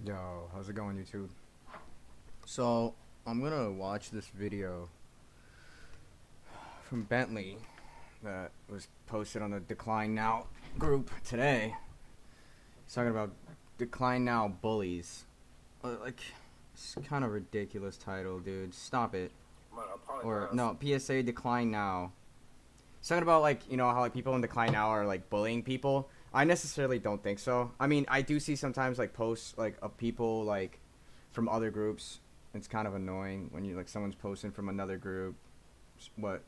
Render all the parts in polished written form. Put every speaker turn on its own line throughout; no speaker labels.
Yo, how's it going, YouTube?
So, I'm gonna watch this video from Bentley that was posted on the Decline Now group today. He's talking about Decline Now bullies. Like, it's kind of ridiculous title, dude. Stop it. Or, no, PSA Decline Now. He's talking about, like, you know, how, like, people in Decline Now are, like, bullying people. I necessarily don't think so. I mean, I do see sometimes, like, posts, like, of people, like, from other groups. It's kind of annoying when you, like, someone's posting from another group what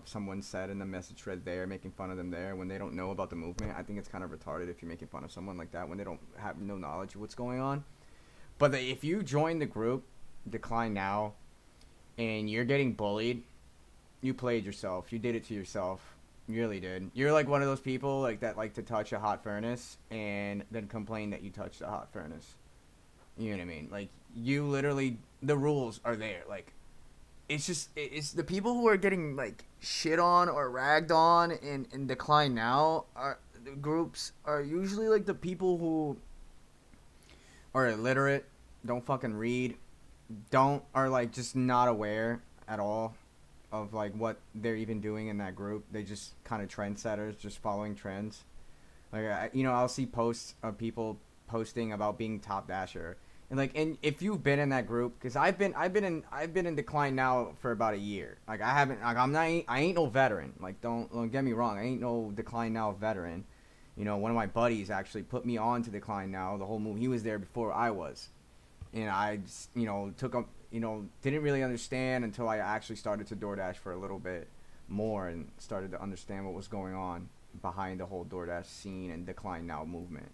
someone said in the message thread there, making fun of them there when they don't know about the movement. I think it's kind of retarded if you're making fun of someone like that when they don't have no knowledge of what's going on. But if you join the group, Decline Now, and you're getting bullied, you played yourself. You did it to yourself. You really did. You're like one of those people like that like to touch a hot furnace and then complain that you touched a hot furnace. You know what I mean? Like, you literally, the rules are there. Like, it's the people who are getting, like, shit on or ragged on in Decline Now, the groups are usually, like, the people who are illiterate, don't fucking read, are, like, just not aware at all of, like, what they're even doing in that group. They just kind of trendsetters, just following trends. Like, I'll see posts of people posting about being top dasher. And if you've been in that group, because I've been in Decline Now for about a year. Like, I ain't no veteran. Like, don't get me wrong, I ain't no Decline Now veteran. You know, one of my buddies actually put me on to Decline Now. The whole move, he was there before I was, and I just, took up, didn't really understand until I actually started to DoorDash for a little bit more and started to understand what was going on behind the whole DoorDash scene and Decline Now movement.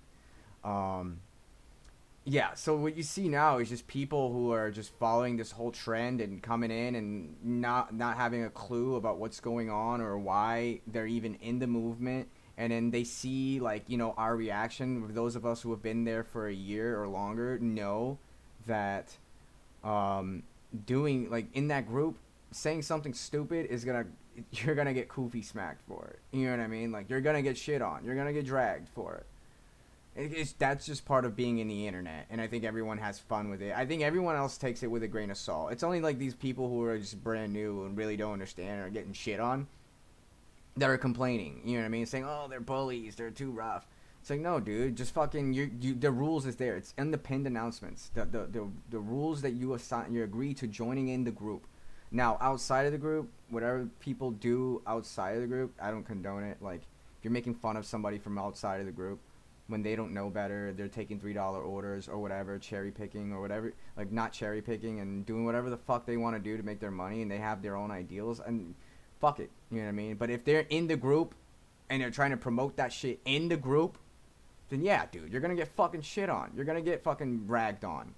Yeah, so what you see now is just people who are just following this whole trend and coming in and not having a clue about what's going on or why they're even in the movement. And then they see, like, our reaction. Those of us who have been there for a year or longer know that doing, like, in that group, saying something stupid you're gonna get koofy smacked for it. You know what I mean? Like, you're gonna get shit on. You're gonna get dragged for it. That's just part of being in the internet, and I think everyone has fun with it. I think everyone else takes it with a grain of salt. It's only like these people who are just brand new and really don't understand or getting shit on that are complaining. You know what I mean? Saying, "Oh, they're bullies. They're too rough." It's like, no, dude. Just fucking the rules is there. It's in the pinned announcements. The rules that you agree to joining in the group. Now, outside of the group, whatever people do outside of the group, I don't condone it. Like, if you're making fun of somebody from outside of the group when they don't know better, they're taking $3 orders or whatever, cherry picking or whatever, like, not cherry picking and doing whatever the fuck they want to do to make their money, and they have their own ideals, and fuck it, you know what I mean? But if they're in the group and they're trying to promote that shit in the group, then yeah, dude, you're gonna get fucking shit on. You're gonna get fucking ragged on.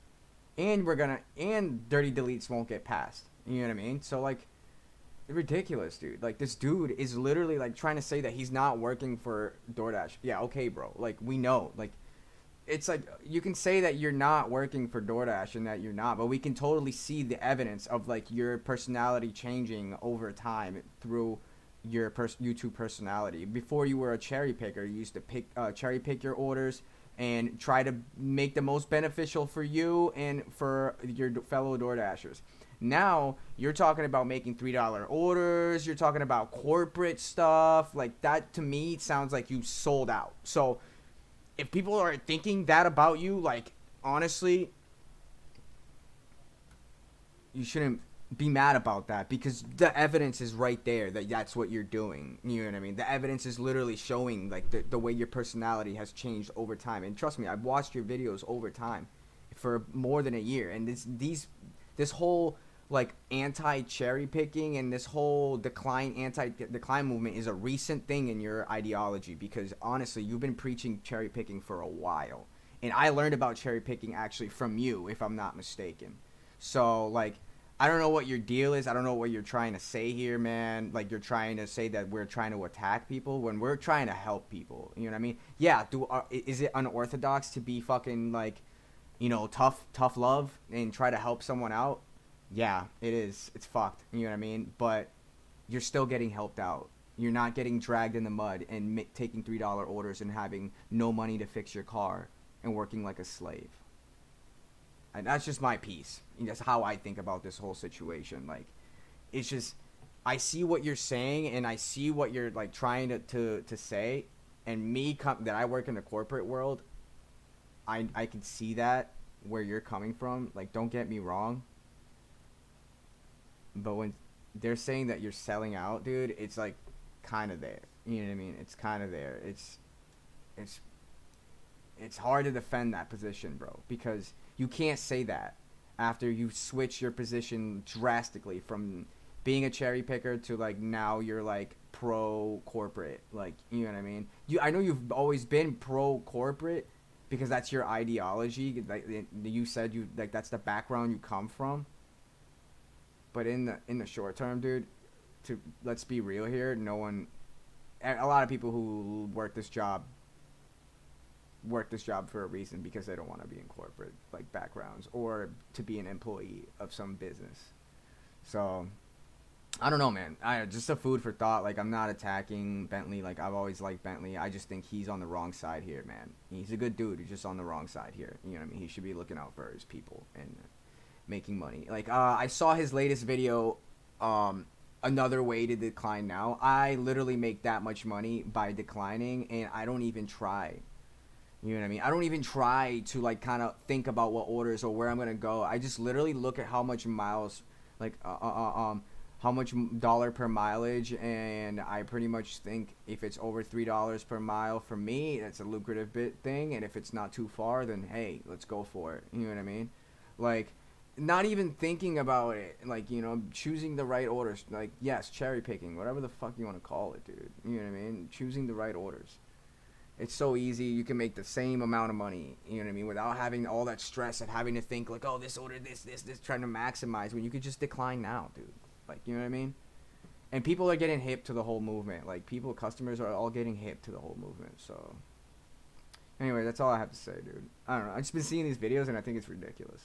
And dirty deletes won't get passed. You know what I mean? So, like, ridiculous, dude. Like, this dude is literally, like, trying to say that he's not working for DoorDash. Yeah, okay, bro. Like, we know. Like, it's like, you can say that you're not working for DoorDash and that you're not, but we can totally see the evidence of, like, your personality changing over time through your YouTube personality. Before you were a cherry picker, you used to cherry pick your orders and try to make the most beneficial for you and for your fellow DoorDashers. Now you're talking about making $3 orders. You're talking about corporate stuff. Like, that to me sounds like you sold out. So if people are thinking that about you, like, honestly, you shouldn't be mad about that, because the evidence is right there that that's what you're doing. You know what I mean? The evidence is literally showing, like, the way your personality has changed over time. And trust me, I've watched your videos over time for more than a year, and this whole, like, anti-cherry picking and this whole anti-decline movement is a recent thing in your ideology, because honestly, you've been preaching cherry picking for a while, and I learned about cherry picking actually from you, if I'm not mistaken. So, like, I don't know what your deal is. I don't know what you're trying to say here, man. Like, you're trying to say that we're trying to attack people when we're trying to help people. You know what I mean? Yeah, is it unorthodox to be fucking, like, tough love and try to help someone out? Yeah, it is. It's fucked. You know what I mean? But you're still getting helped out. You're not getting dragged in the mud and taking $3 orders and having no money to fix your car and working like a slave. And that's just my piece. And that's how I think about this whole situation. Like, it's just, I see what you're saying, and I see what you're like trying to say, and that I work in the corporate world, I can see that where you're coming from. Like, don't get me wrong, but when they're saying that you're selling out, dude, it's like kind of there. You know what I mean? It's kind of there. It's it's hard to defend that position, bro, because you can't say that after you switch your position drastically from being a cherry picker to like now you're like pro corporate. Like, you know what I mean? I know you've always been pro corporate because that's your ideology. Like you said, you like that's the background you come from. But in the short term, dude, let's be real here. A lot of people who work this job for a reason because they don't want to be in corporate like backgrounds or to be an employee of some business. So I don't know, man. Just a food for thought. Like, I'm not attacking Bentley. Like, I've always liked Bentley. I just think he's on the wrong side here, man. He's a good dude. He's just on the wrong side here. You know what I mean? He should be looking out for his people and making money. Like, I saw his latest video, another way to decline now. I literally make that much money by declining, and I don't even try. You know what I mean? I don't even try to, like, kind of think about what orders or where I'm going to go. I just literally look at how much miles, like, how much dollar per mileage, and I pretty much think if it's over $3 per mile for me, that's a lucrative thing, and if it's not too far, then hey, let's go for it. You know what I mean? Like, not even thinking about it, like, you know, choosing the right orders, like, yes, cherry picking, whatever the fuck you want to call it, dude. You know what I mean? Choosing the right orders. It's so easy. You can make the same amount of money, you know what I mean, without having all that stress of having to think, like, oh, this order, this, trying to maximize, when you could just decline now, dude. Like, you know what I mean? And people are getting hip to the whole movement. Like, customers are all getting hip to the whole movement. So, anyway, that's all I have to say, dude. I don't know. I've just been seeing these videos, and I think it's ridiculous.